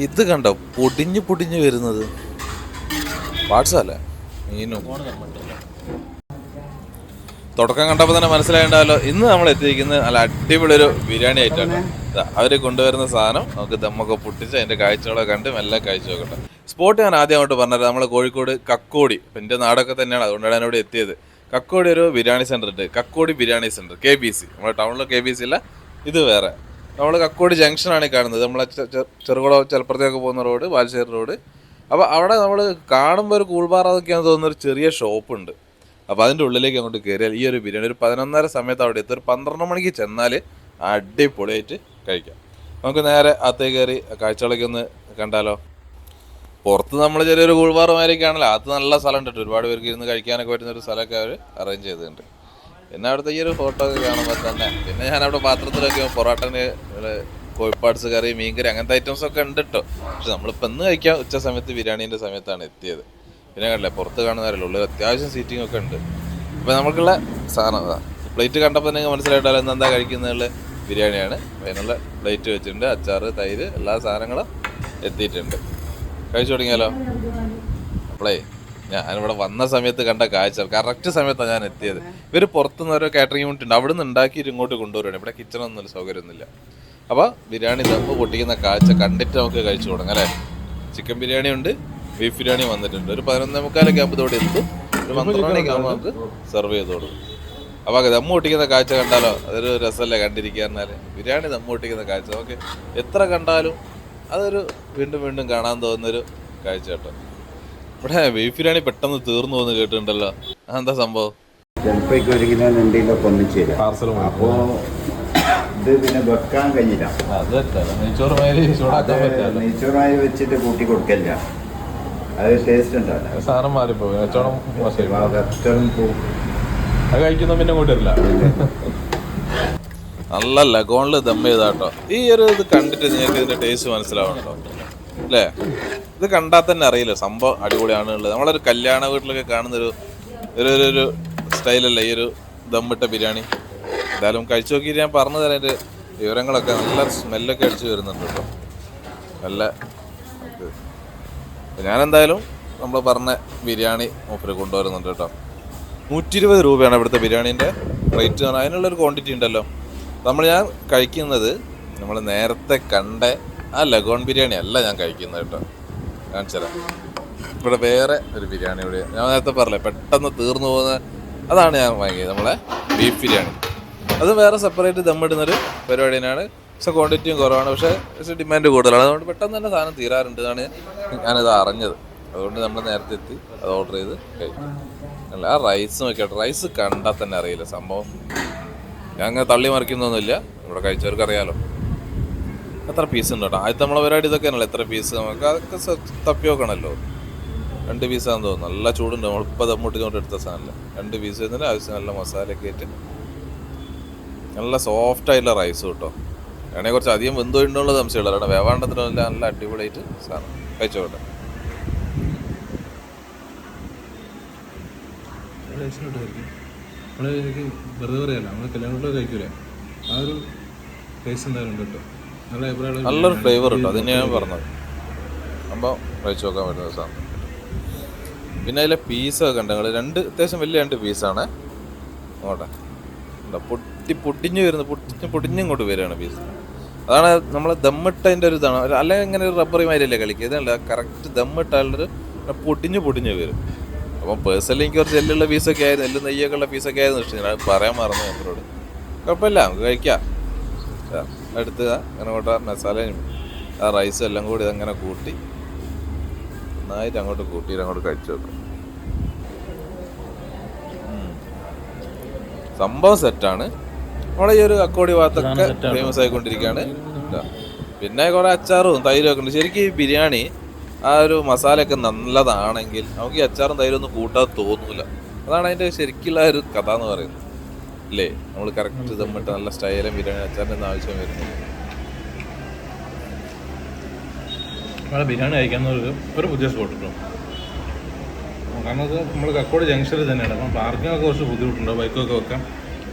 ഇത് കണ്ടോ പൊടിഞ്ഞു പൊടിഞ്ഞു വരുന്നത് പാർട്സല്ലേ മീനും. തുടക്കം കണ്ടപ്പോൾ തന്നെ മനസ്സിലായിണ്ടാവല്ലോ. ഇന്ന് നമ്മൾ എത്തിയിരിക്കുന്നത് നല്ല അടിപൊളി ഒരു ബിരിയാണി ആയിട്ടാണ്. അവർ കൊണ്ടുവരുന്ന സാധനം നമുക്ക് ദമ്മൊക്കെ പൊട്ടിച്ച് അതിൻ്റെ കാഴ്ചകളൊക്കെ കണ്ട് മെല്ലെ കഴിച്ചു നോക്കട്ടെ. സ്പോട്ട് ഞാൻ ആദ്യം അങ്ങോട്ട് പറഞ്ഞത് നമ്മൾ കോഴിക്കോട് കക്കോടി, എൻ്റെ നാടൊക്കെ തന്നെയാണ്, അതുകൊണ്ടാണ് ഞാൻ ഇവിടെ എത്തിയത്. കക്കോടി ഒരു ബിരിയാണി സെൻറ്റർ ഉണ്ട്, കക്കോടി ബിരിയാണി സെൻറ്റർ, KBC. നമ്മുടെ ടൗണിൽ KBC ഇല്ല, ഇത് വേറെ. നമ്മൾ കക്കോടി ജംഗ്ഷനാണ് കാണുന്നത്, നമ്മളെ ചെറുകുളം ചെലപ്പുറത്തേക്ക് പോകുന്ന റോഡ്, ബാലുശ്ശേരി റോഡ്. അപ്പോൾ അവിടെ നമ്മൾ കാണുമ്പോൾ ഒരു കൂൾബാർ അതൊക്കെയാണെന്ന് തോന്നുന്ന ഒരു ചെറിയ ഷോപ്പുണ്ട്. അപ്പോൾ അതിൻ്റെ ഉള്ളിലേക്ക് അങ്ങോട്ട് കയറിയാൽ ഈ ഒരു ബിരിയാണി ഒരു 11:30 സമയത്ത് അവിടെ എത്തും. ഒരു 12 മണിക്ക് ചെന്നാൽ അടിപൊളിയായിട്ട് കഴിക്കാം. നമുക്ക് നേരെ അകത്തേക്ക് കയറി കാഴ്ചകളൊക്കെ ഒന്ന് കണ്ടാലോ. പുറത്ത് നമ്മൾ ചെറിയൊരു കൂൾബാറുമാരൊക്കെയാണല്ലോ, അത് നല്ല സ്ഥലം ഉണ്ട്, ഒരുപാട് പേർക്ക് ഇരുന്ന് കഴിക്കാനൊക്കെ പറ്റുന്ന ഒരു സ്ഥലമൊക്കെ അവർ അറേഞ്ച് ചെയ്തിട്ടുണ്ട്. പിന്നെ അവിടുത്തെ ഈ ഒരു ഫോട്ടോ ഒക്കെ കാണുമ്പോൾ തന്നെ പിന്നെ ഞാനവിടെ പാത്രത്തിലൊക്കെ പൊറോട്ടന് കോഴിപ്പാട്സ് കറി, മീൻകറി, അങ്ങനത്തെ ഐറ്റംസൊക്കെ ഉണ്ട് കേട്ടോ. പക്ഷെ നമ്മളിപ്പോൾ ഇന്ന് കഴിക്കാം ഉച്ച സമയത്ത് ബിരിയാണീൻ്റെ സമയത്താണ് എത്തിയത്. പിന്നെ കണ്ടില്ലേ പുറത്ത് കാണുന്നവരല്ലോ, ഉള്ളിൽ അത്യാവശ്യം സീറ്റിംഗ് ഒക്കെ ഉണ്ട്. അപ്പോൾ നമുക്കുള്ള സാധനം പ്ലേറ്റ് കണ്ടപ്പോൾ നിങ്ങൾക്ക് മനസ്സിലായിട്ടല്ലോ ഇന്ന് എന്താ കഴിക്കുന്നതിനുള്ള ബിരിയാണിയാണ്. അതിനുള്ള പ്ലേറ്റ് വെച്ചിട്ടുണ്ട്, അച്ചാറ്, തൈര്, എല്ലാ സാധനങ്ങളും എത്തിയിട്ടുണ്ട്. കഴിച്ചു തുടങ്ങിയാലോ. അപ്പോളേ ഞാനിവിടെ വന്ന സമയത്ത് കണ്ട കാഴ്ച കറക്റ്റ് സമയത്താണ് ഞാൻ എത്തിയത്. ഇവർ പുറത്തുനിന്ന് ഓരോ കാറ്ററിംഗ് യൂണിറ്റ് ഉണ്ട്, അവിടെ നിന്ന് ഉണ്ടാക്കിയിട്ട് ഇങ്ങോട്ട് കൊണ്ടുവരുവാണ്. ഇവിടെ കിച്ചണൊന്നും സൗകര്യമൊന്നുമില്ല. അപ്പോൾ ബിരിയാണി ദമ്മ് പൊട്ടിക്കുന്ന കാഴ്ച കണ്ടിട്ട് നമുക്ക് കഴിച്ചു തുടങ്ങാം അല്ലേ. ചിക്കൻ ബിരിയാണി ഉണ്ട്, ബീഫ് ബിരിയാണി വന്നിട്ടുണ്ട്. ഒരു 11:45 ആകുമ്പോഴത്തോടെ എത്തും. ഒരു 12 മണിക്ക് ആകുമ്പോൾ നമുക്ക് സെർവ് ചെയ്ത് കൊടുക്കും. അപ്പോൾ ദമ്മ് പൊട്ടിക്കുന്ന കാഴ്ച കണ്ടാലോ അതൊരു രസമല്ലേ കണ്ടിരിക്കുക. പറഞ്ഞാൽ ബിരിയാണി ദമ്മ് പൊട്ടിക്കുന്ന കാഴ്ച നമുക്ക് എത്ര കണ്ടാലും അതൊരു വീണ്ടും വീണ്ടും കാണാൻ തോന്നുന്നൊരു കാഴ്ച കേട്ടോ. ഇവിടെ ബീഫ് ബിരിയാണി പെട്ടെന്ന് തീർന്നു പോകുന്നു കേട്ടിട്ടുണ്ടല്ലോ, അതെന്താ സംഭവം? ചിലപ്പോൾ 1 കിലോ 2 കിലോ പൊന്നിച്ച് തരാം. പാർസൽ അപ്പോൾ ഇത് പിന്നെ വെക്കാൻ കഴിഞ്ഞില്ല. നെയ്ച്ചോറായി വെച്ചിട്ട് കൂട്ടി കൊടുക്കില്ല, അത് ടേസ്റ്റ് ഉണ്ടാവില്ല, സാധനം മാറിപ്പോയി. കഴിക്കുന്ന പിന്നെ കൂട്ടില്ല. നല്ല ലഗോണിൽ ദം ചെയ്താട്ടോ. ഈ ഒരു ഇത് കണ്ടിട്ട് നിങ്ങൾക്ക് ഇതിന്റെ ടേസ്റ്റ് മനസ്സിലാവണോ അല്ലേ? ഇത് കണ്ടാൽ തന്നെ അറിയില്ല സംഭവം അടിപൊളിയാണ് ഉള്ളത്. നമ്മളൊരു കല്യാണ വീട്ടിലൊക്കെ കാണുന്ന ഒരു സ്റ്റൈലല്ലേ ഈ ഒരു ദമ്മിട്ട ബിരിയാണി. എന്തായാലും കഴിച്ചു നോക്കിയിട്ട് ഞാൻ പറഞ്ഞു തരാം അതിൻ്റെ വിവരങ്ങളൊക്കെ. നല്ല സ്മെല്ലൊക്കെ അടിച്ച് വരുന്നുണ്ട് കേട്ടോ, നല്ല. ഞാനെന്തായാലും നമ്മൾ പറഞ്ഞ ബിരിയാണി മൂപ്പര് കൊണ്ടുവരുന്നുണ്ട് കേട്ടോ. 120 രൂപയാണ് ഇവിടുത്തെ ബിരിയാണീൻ്റെ റേറ്റ്. അതിനുള്ളൊരു ക്വാണ്ടിറ്റി ഉണ്ടല്ലോ. ഞാൻ കഴിക്കുന്നത് നമ്മൾ നേരത്തെ കണ്ട ആ ലഗോൺ ബിരിയാണി അല്ല ഞാൻ കഴിക്കുന്നത് കേട്ടോ. കാണിച്ചുതരാം. ഇവിടെ വേറെ ഒരു ബിരിയാണി ഇവിടെ ഞാൻ നേരത്തെ പറഞ്ഞില്ലേ പെട്ടെന്ന് തീർന്നു പോകുന്ന, അതാണ് ഞാൻ വാങ്ങിയത്, നമ്മളെ ബീഫ് ബിരിയാണി. അത് വേറെ സെപ്പറേറ്റ് ദമ്മിടുന്നൊരു പരിപാടി തന്നെയാണ്. പക്ഷെ ക്വാണ്ടിറ്റിയും കുറവാണ്, പക്ഷേ ഡിമാൻഡ് കൂടുതലാണ്. അതുകൊണ്ട് പെട്ടെന്ന് തന്നെ സാധനം തീരാറുണ്ട് എന്നാണ് ഞാനിത് അറിഞ്ഞത്. അതുകൊണ്ട് നമ്മൾ നേരത്തെ എത്തി അത് ഓർഡർ ചെയ്ത് കഴിക്കും. അല്ല ആ റൈസ് നോക്കിയാട്ടെ, റൈസ് കണ്ടാൽ തന്നെ അറിയില്ല സംഭവം. ഞാൻ അങ്ങനെ തള്ളി മറിക്കുന്നൊന്നുമില്ല, ഇവിടെ കഴിച്ചവർക്ക് അറിയാലോ. എത്ര പീസ് ഉണ്ട് കേട്ടോ. ആദ്യത്തെ നമ്മളെ പരിപാടി ഇതൊക്കെ ആണല്ലോ, എത്ര പീസ് നമുക്ക് അതൊക്കെ തപ്പി നോക്കണമല്ലോ. 2 പീസാണെന്ന് തോന്നുന്നു, നല്ല ചൂടുണ്ട്. നമ്മളിപ്പോൾ ദമ്മൂട്ടിക്കൊണ്ട് എടുത്ത സാധനമല്ല, 2 പീസ് വരുന്നതിന് ആവശ്യം നല്ല മസാലയൊക്കെ ആയിട്ട് നല്ല സോഫ്റ്റായിട്ടുള്ള റൈസ് കേട്ടോ. വേണമെങ്കിൽ കുറച്ച് അധികം വെന്തുകൊണ്ടുള്ള സംശയമുള്ള കാരണം വേവാണ്ടത്തിനല്ല, നല്ല അടിപൊളിയായിട്ട് സാധനം കഴിച്ചോട്ടെ. വെറുതെ പറയല്ല, നമ്മൾ കല്യാണത്തിലൊക്കെ കഴിക്കൂലേ ആ ഒരു ടേസ്റ്റ് എന്തായാലും ഉണ്ട് കേട്ടോ. നല്ലൊരു ഫ്ലേവർ ഉണ്ട്, അത് തന്നെയാണ് ഞാൻ പറഞ്ഞത്. അപ്പോൾ കഴിച്ചു നോക്കാൻ പറ്റുന്ന സാധനം. പിന്നെ അതിലെ പീസൊക്കെ ഉണ്ട് നിങ്ങൾ, അത്യാവശ്യം വലിയ 2 പീസാണ്. നോട്ടെ പൊട്ടിഞ്ഞു വരുന്നത്, പൊടിഞ്ഞിങ്ങോട്ട് വരികയാണ് പീസ്. അതാണ് നമ്മൾ ദമ്മിട്ടതിൻ്റെ ഒരു ഇതാണ്. അല്ലെങ്കിൽ ഇങ്ങനെ ഒരു റബ്ബറി മാതിരിയല്ലേ കളിക്കുക, ഇതല്ല കറക്റ്റ് ദമ്മിട്ടാലുള്ളൊരു പൊടിഞ്ഞു വരും. അപ്പം പേഴ്സണലി എനിക്ക് കുറച്ച് എല്ലുള്ള പീസൊക്കെ ആയിരുന്നു, എല്ല് നെയ്യൊക്കെ ഉള്ള പീസൊക്കെ ആയിരുന്നു ഇഷ്ടം. ഞാൻ പറയാൻ മറന്നു അവരോട്. കുഴപ്പമില്ല, നമുക്ക് കഴിക്കാം. എടുത്ത് അങ്ങനെ കൂട്ടാ മസാലയും ആ റൈസും എല്ലാം കൂടി ഇതങ്ങനെ കൂട്ടി നന്നായിട്ട് അങ്ങോട്ട് കഴിച്ചു വെക്കും. സംഭവം സെറ്റാണ്. നമ്മളെ ഈ ഒരു കക്കോടി ഭാഗത്തൊക്കെ ഫേമസ് ആയിക്കൊണ്ടിരിക്കുകയാണ്. പിന്നെ കുറെ അച്ചാറും തൈരും ഒക്കെ ഉണ്ട്. ശരിക്കും ഈ ബിരിയാണി ആ ഒരു മസാലയൊക്കെ നല്ലതാണെങ്കിൽ നമുക്ക് ഈ അച്ചാറും തൈരും ഒന്നും കൂട്ടാതെ തോന്നൂല. അതാണ് അതിൻ്റെ ശരിക്കുള്ള ഒരു കഥ എന്ന് പറയുന്നത് അല്ലേ. നമ്മൾ കറക്റ്റ് ദമ്മിട്ട് നല്ല സ്റ്റൈലും ബിരിയാണി അച്ചാറിൻ്റെ ഒന്നും ആവശ്യം വരുന്നില്ല. നമ്മളെ ബിരിയാണി കഴിക്കാൻ ഒരു പുതിയ സ്പോട്ട് കിട്ടും. കാരണം അത് നമ്മൾ കക്കോടി ജംഗ്ഷനിൽ തന്നെയാണ്. അപ്പം പാർക്കിങ്ങൊക്കെ കുറച്ച് ബുദ്ധിമുട്ടുണ്ട്, ബൈക്കൊക്കെ വെക്കാം.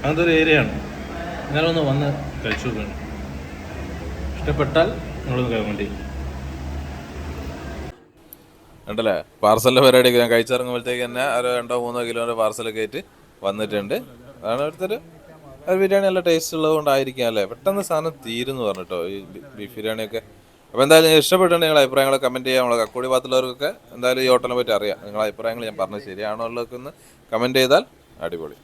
അങ്ങനത്തെ ഒരു ഏരിയയാണ്. ഞാനൊന്ന് വന്ന് കഴിച്ചു നോക്കണം. ഇഷ്ടപ്പെട്ടാൽ നമ്മളൊന്ന് കഴിക്കേണ്ടി. ഉണ്ടല്ലേ പാർസലിൻ്റെ പരിപാടിയൊക്കെ ഞാൻ കഴിച്ചിറങ്ങുമ്പോഴത്തേക്ക് തന്നെ ഒരു 2-3 കിലോൻ്റെ പാർസലൊക്കെ ആയിട്ട് വന്നിട്ടുണ്ട്. അതാണ് അടുത്തൊരു ബിരിയാണി നല്ല ടേസ്റ്റ് ഉള്ളത് കൊണ്ടായിരിക്കാം അല്ലേ, പെട്ടെന്ന് സാധനം തീരുന്നു പറഞ്ഞിട്ടോ ഈ ബീഫ് ബിരിയാണിയൊക്കെ. അപ്പോൾ എന്തായാലും ഇഷ്ടപ്പെട്ടിട്ടുണ്ട് നിങ്ങളുടെ അഭിപ്രായങ്ങൾ കമൻറ്റ് ചെയ്യാം. നമ്മളെ കക്കോടി ഭാഗത്തുള്ളവർക്കൊക്കെ എന്തായാലും ഈ ഹോട്ടലിനെ പറ്റി അറിയാം. നിങ്ങളുടെ അഭിപ്രായങ്ങൾ ഞാൻ പറഞ്ഞത് ശരിയാണോ ഉള്ളതൊക്കെ ഒന്ന് കമൻറ്റ് ചെയ്താൽ അടിപൊളി.